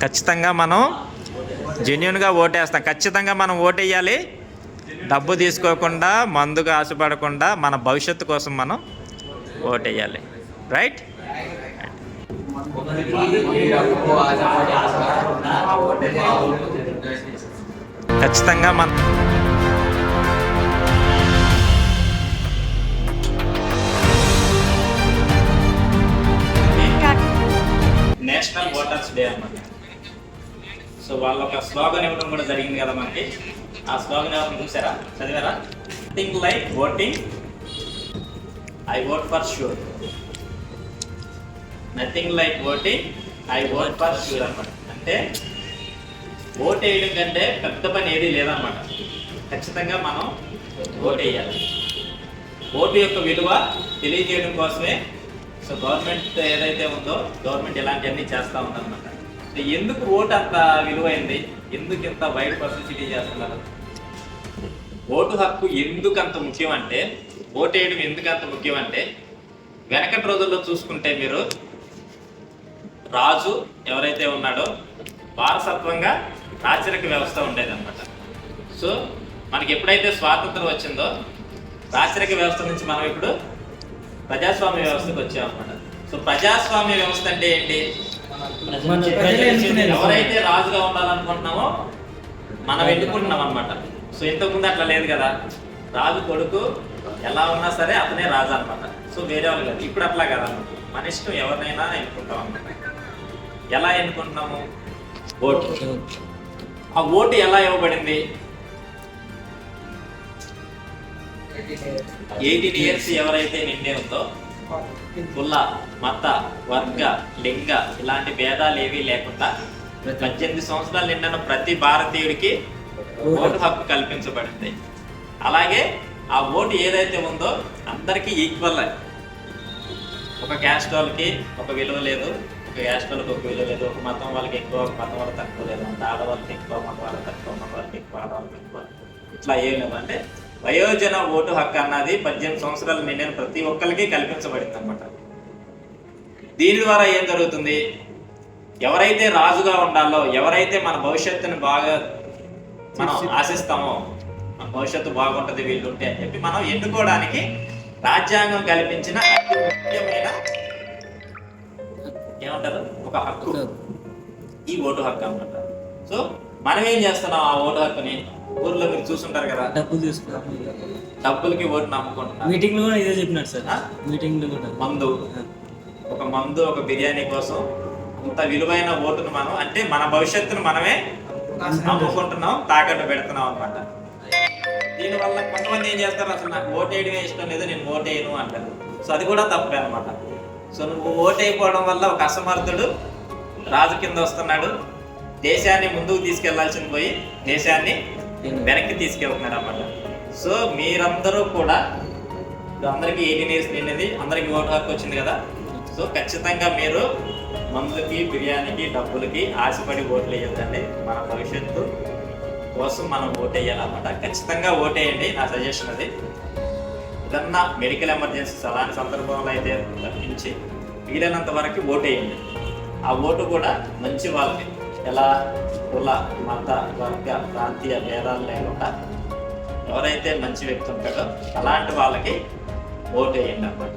ఖచ్చితంగా మనం జెన్యున్గా ఓటేస్తాం. ఖచ్చితంగా మనం ఓటేయాలి. డబ్బు తీసుకోకుండా, మందుగా ఆశపడకుండా మన భవిష్యత్తు కోసం మనం ఓటేయాలి. రైట్? ఖచ్చితంగా మన నేషనల్ ఓటర్స్ డే అన్నమాట. సో వాళ్ళ ఒక స్లోగన్ ఇవ్వడం కూడా జరిగింది కదా మనకి. ఆ స్లోగన్ ఎవరు చూసారా, చదివారా? Think like voting, I vote for sure. Nothing like voting, I vote for sure అనమాట. అంటే ఓట్ వేయడం కంటే పెద్ద పని ఏది లేదన్నమాట. ఖచ్చితంగా మనం ఓట్ వేయాలి. ఓటు యొక్క విలువ తెలియజేయడం కోసమే సో గవర్నమెంట్ ఏదైతే ఉందో గవర్నమెంట్ ఇలాంటివన్నీ చేస్తూ ఉందన్నమాట. సో ఎందుకు ఓటు అంత విలువైంది, ఎందుకు ఇంత వైడ్ పబ్లిసిటీ చేస్తున్నారు? ఓటు హక్కు ఎందుకు అంత ముఖ్యం అంటే, ఓటు వేయడం ఎందుకు అంత ముఖ్యం అంటే, వెనకటి రోజుల్లో చూసుకుంటే మీరు రాజు ఎవరైతే ఉన్నాడో వారసత్వంగా రాచరిక వ్యవస్థ ఉండేదన్నమాట. సో మనకి ఎప్పుడైతే స్వాతంత్రం వచ్చిందో రాచరిక వ్యవస్థ నుంచి మనం ఇప్పుడు ప్రజాస్వామ్య వ్యవస్థకు వచ్చామన్నమాట. సో ప్రజాస్వామ్య వ్యవస్థ అంటే ఏంటి? ఎవరైతే రాజుగా ఉండాలనుకుంటున్నామో మనం ఎన్నుకుంటున్నాం అనమాట. సో ఇంతకుముందు అట్లా లేదు కదా, రాజు కొడుకు ఎలా ఉన్నా సరే అతనే రాజు అనమాట. సో వేరే వాళ్ళు కాదు. ఇప్పుడు అట్లా కదా, మన ఇష్టం ఎవరినైనా ఎన్నుకుంటాం అనమాట. ఎలా ఎన్నుకుంటున్నాము? ఓటు. ఆ ఓటు ఎలా ఇవ్వబడింది? 18 years ఎవరైతే నిండే ఉందో కుల, మత, వర్గ, లింగ ఇలాంటి భేదాలు ఏవీ లేకుండా 18 సంవత్సరాలు నిండిన ప్రతి భారతీయుడికి ఓటు హక్కు కల్పించబడింది. అలాగే ఆ ఓటు ఏదైతే ఉందో అందరికీ ఈక్వల్. ఒక క్యాస్ట్ వాళ్ళకి ఒక విలువ లేదు, ఒక క్యాస్ట్ వాళ్ళకి ఒక విలువ లేదు, ఒక మతం వాళ్ళకి ఎక్కువ, ఒక మతం వాళ్ళకి తక్కువ లేదు, అంటే ఆడవాళ్ళకి ఎక్కువ, మగ వాళ్ళకి తక్కువ, మగ వాళ్ళకి ఎక్కువ, ఆడవాళ్ళకి ఎక్కువ, ఇట్లా ఏం లేదు. అంటే వయోజన ఓటు హక్కు అన్నది 18 సంవత్సరాలు నిండిన ప్రతి ఒక్కరికి కల్పించబడింది అనమాట. దీని ద్వారా ఏం జరుగుతుంది? ఎవరైతే రాజుగా ఉండాలో, ఎవరైతే మన భవిష్యత్తుని బాగా మనం ఆశిస్తామో, మన భవిష్యత్తు బాగుంటుంది వీళ్ళుంటే అని చెప్పి మనం ఎన్నుకోవడానికి రాజ్యాంగం కల్పించిన అతి ముఖ్యమైన ఏమంటారు ఒక హక్కు ఈ ఓటు హక్కు అన్నమాట. సో మనం ఏం చేస్తున్నాం? ఆ ఓటు హక్కుని ఊర్లో మీరు చూస్తుంటారు కదా, డబ్బులు తీసుకున్నాం, డబ్బులకి ఓటు నమ్ముకుంటున్నారు. మీటింగ్ లో కూడా ఇదే చెప్పినారు సార్. మీటింగ్ లో కూడా మందు ఒక బిర్యానీ కోసం ఇంత విలువైన ఓటును మనం, అంటే మన భవిష్యత్తును మనమే నమ్ముకుంటున్నాం, తాకట్టు పెడుతున్నాం అనమాట. దీనివల్ల కొంతమంది ఏం చేస్తారు, అసలు నాకు ఓటు వేయడమే ఇష్టం లేదు, నేను ఓటు వేయను అంటారు. సో అది కూడా తప్పే అనమాట. సో నువ్వు ఓటు అయిపోవడం వల్ల ఒక అసమర్థుడు రాజు కింద వస్తున్నాడు, దేశాన్ని ముందుకు తీసుకెళ్లాల్సింది పోయి దేశాన్ని వెనక్కి తీసుకెళ్తున్నాడు అన్నమాట. సో మీరందరూ కూడా, అందరికీ 18 years నిండింది, అందరికీ ఓటు హక్కు వచ్చింది కదా. సో ఖచ్చితంగా మీరు మందులకి, బిర్యానీకి, డబ్బులకి ఆశపడి ఓట్లు వేయొద్దండి. మన భవిష్యత్తు కోసం మనం ఓటు వేయాలన్నమాట. ఖచ్చితంగా ఓటేయండి, నా సజెషన్ అది. ఏదన్నా మెడికల్ ఎమర్జెన్సీస్ అలాంటి సందర్భంలో అయితే తప్పించి వీలైనంత వరకు ఓటేయండి. ఆ ఓటు కూడా మంచి వాళ్ళకి, ఎలా కుల, మత, వర్గ, ప్రాంతీయ భేదాలు లేకుండా ఎవరైతే మంచి వ్యక్తి ఉంటాడో అలాంటి వాళ్ళకి ఓటు వేయండి అన్నమాట.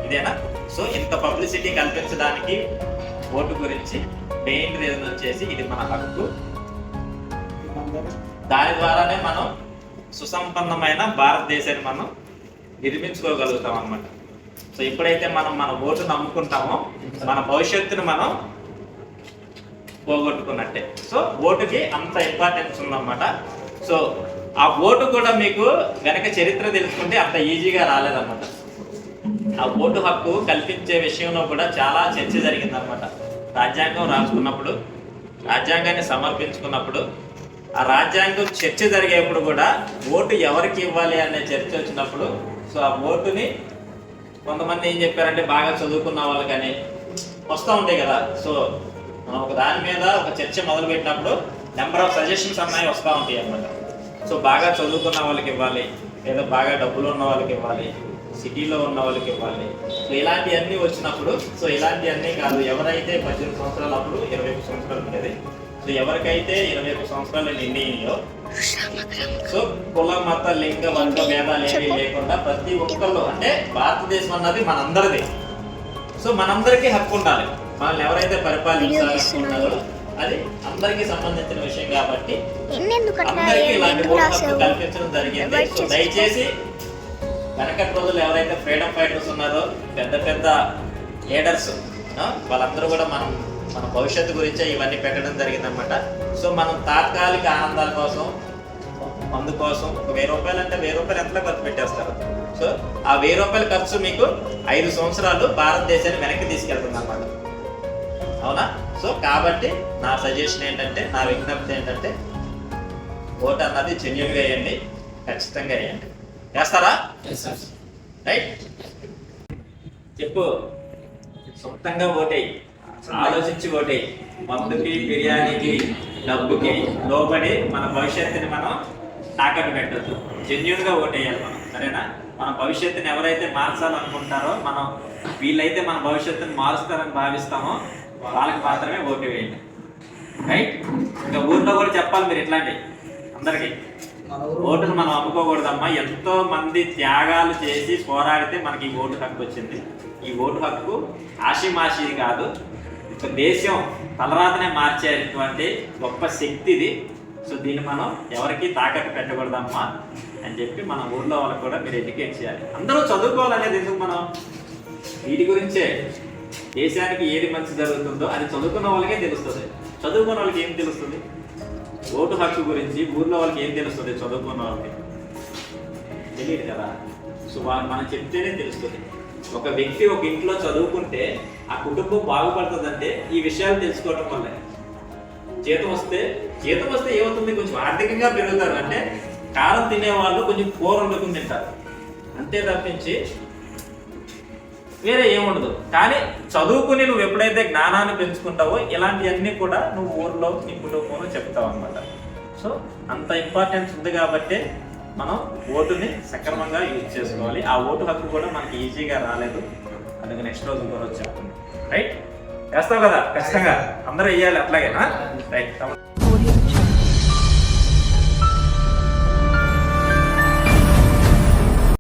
ఇదేనా? సో ఇంత పబ్లిసిటీ కల్పించడానికి ఓటు గురించి మెయిన్ రీజన్ వచ్చేసి ఇది మన హక్కు. దాని ద్వారానే మనం సుసంపన్నమైన భారతదేశాన్ని మనం నిర్మించుకోగలుగుతాం అన్నమాట. సో ఎప్పుడైతే మనం మన ఓటు నమ్ముకుంటామో మన భవిష్యత్తును మనం పోగొట్టుకున్నట్టే. సో ఓటుకి అంత ఇంపార్టెన్స్ ఉందన్నమాట. సో ఆ ఓటు కూడా మీకు వెనక చరిత్ర తెలుసుకుంటే అంత ఈజీగా రాలేదన్నమాట. ఆ ఓటు హక్కు కల్పించే విషయంలో కూడా చాలా చర్చ జరిగిందనమాట. రాజ్యాంగం రాసుకున్నప్పుడు, రాజ్యాంగాన్ని సమర్పించుకున్నప్పుడు, ఆ రాజ్యాంగం చర్చ జరిగేప్పుడు కూడా ఓటు ఎవరికి ఇవ్వాలి అనే చర్చ వచ్చినప్పుడు, సో ఆ ఓటుని కొంతమంది ఏం చెప్పారంటే బాగా చదువుకున్న వాళ్ళకని వస్తూ ఉంటాయి కదా. సో మనం ఒక దాని మీద ఒక చర్చ మొదలు పెట్టినప్పుడు నెంబర్ ఆఫ్ సజెషన్స్ అన్నాయి వస్తూ ఉంటాయి అన్నమాట. సో బాగా చదువుకున్న వాళ్ళకి ఇవ్వాలి, లేదా బాగా డబ్బులు ఉన్న వాళ్ళకి ఇవ్వాలి, సిటీలో ఉన్న వాళ్ళకి ఇవ్వాలి. సో ఇలాంటివన్నీ వచ్చినప్పుడు, సో ఇలాంటివన్నీ కాదు, ఎవరైతే 18 సంవత్సరాలు అప్పుడు 21 సంవత్సరాలు ఉండేది, సో ఎవరికైతే 21 సంవత్సరాలు నిండియో, సో కుల మత లింగ వర్గ భేదాలు ఏమీ లేకుండా ప్రతి ఒక్కళ్ళు, అంటే భారతదేశం అన్నది మనందరిది. సో మనందరికీ హక్కు ఉండాలి. మనల్ని ఎవరైతే పరిపాలించాలనుకుంటారో అది అందరికీ సంబంధించిన విషయం కాబట్టి అందరికీ ఇలాంటి ఓటు హక్కు కల్పించడం జరిగింది. సో దయచేసి వెనకటి రోజులు ఎవరైతే ఫ్రీడమ్ ఫైటర్స్ ఉన్నారో, పెద్ద పెద్ద లీడర్స్, వాళ్ళందరూ కూడా మన భవిష్యత్తు గురించే ఇవన్నీ పెట్టడం జరిగిందనమాట. సో మనం తాత్కాలిక ఆనందాల కోసం, మందు కోసం ఒక 1000 రూపాయలు అంటే 1000 రూపాయలు ఎంతలో ఖర్చు పెట్టేస్తారు. సో ఆ 1000 రూపాయల ఖర్చు మీకు 5 సంవత్సరాలు భారతదేశాన్ని వెనక్కి తీసుకెళ్తుంది అన్నమాట. అవునా? సో కాబట్టి నా సజెషన్ ఏంటంటే, నా విజ్ఞప్తి ఏంటంటే, ఓటు అన్నది జెన్యూన్గా వేయండి, ఖచ్చితంగా వేయండి. వేస్తారా? రైట్, చెప్పు. సొంతంగా ఓటేయి, ఆలోచించి ఓటేయి. మందుకి, బిర్యానీకి, డబ్బుకి లోబడి మన భవిష్యత్తుని మనం తాకట్టు పెట్టద్దు. జెన్యూన్గా ఓటేయాలి మనం, సరేనా? మన భవిష్యత్తుని ఎవరైతే మార్చాలనుకుంటారో, మనం వీళ్ళైతే మన భవిష్యత్తుని మారుస్తారని భావిస్తామో వాళ్ళకి మాత్రమే ఓటు వేయండి. రైట్? ఇంకా ఊర్లో కూడా చెప్పాలి మీరు ఇట్లాంటి అందరికీ, ఓటును మనం అమ్ముకోకూడదమ్మా. ఎంతో మంది త్యాగాలు చేసి పోరాడితే మనకి ఈ ఓటు హక్కు వచ్చింది. ఈ ఓటు హక్కు ఆషిమాషిది కాదు, ఒక దేశం తలరాతనే మార్చేటువంటి గొప్ప శక్తి ఇది. సో దీన్ని మనం ఎవరికి తాకట్టు పెట్టకూడదమ్మా అని చెప్పి మన ఊర్లో వాళ్ళకి కూడా మీరు ఎడ్యుకేట్ చేయాలి. అందరూ చదువుకోవాలనేది ఎందుకు? మనం వీటి గురించే, దేశానికి ఏది మంచి జరుగుతుందో అది చదువుకున్న వాళ్ళకే తెలుస్తుంది. చదువుకున్న వాళ్ళకి ఏం తెలుస్తుంది? ఓటు హక్కు గురించి ఊర్లో వాళ్ళకి ఏం తెలుస్తుంది? చదువుకున్న వాళ్ళకి తెలియదు కదా. సో వాళ్ళు మనం చెప్తేనే తెలుస్తుంది. ఒక వ్యక్తి ఒక ఇంట్లో చదువుకుంటే ఆ కుటుంబం బాగుపడుతుందంటే ఈ విషయాలు తెలుసుకోవడం వల్లే. జీతం వస్తే ఏమవుతుంది? కొంచెం ఆర్థికంగా పెరుగుతారు. అంటే కారం తినేవాళ్ళు కొంచెం కూర వండుకుని తింటారు, అంతే తప్పించి వేరే ఏముండదు. కానీ చదువుకుని నువ్వు ఎప్పుడైతే జ్ఞానాన్ని పెంచుకుంటావో ఇలాంటివన్నీ కూడా నువ్వు ఊర్లో నీ కుటుంబంలో చెప్తావు అనమాట. సో అంత ఇంపార్టెన్స్ ఉంది కాబట్టి మనం ఓటుని సక్రమంగా యూజ్ చేసుకోవాలి. ఆ ఓటు హక్కు కూడా మనకి ఈజీగా రాలేదు, అందుకే నెక్స్ట్ రోజు కూడా వచ్చి చెప్తుంది. రైట్? వేస్తావు కదా ఖచ్చితంగా, అందరూ వేయాలి అట్లాగేనా? రైట్.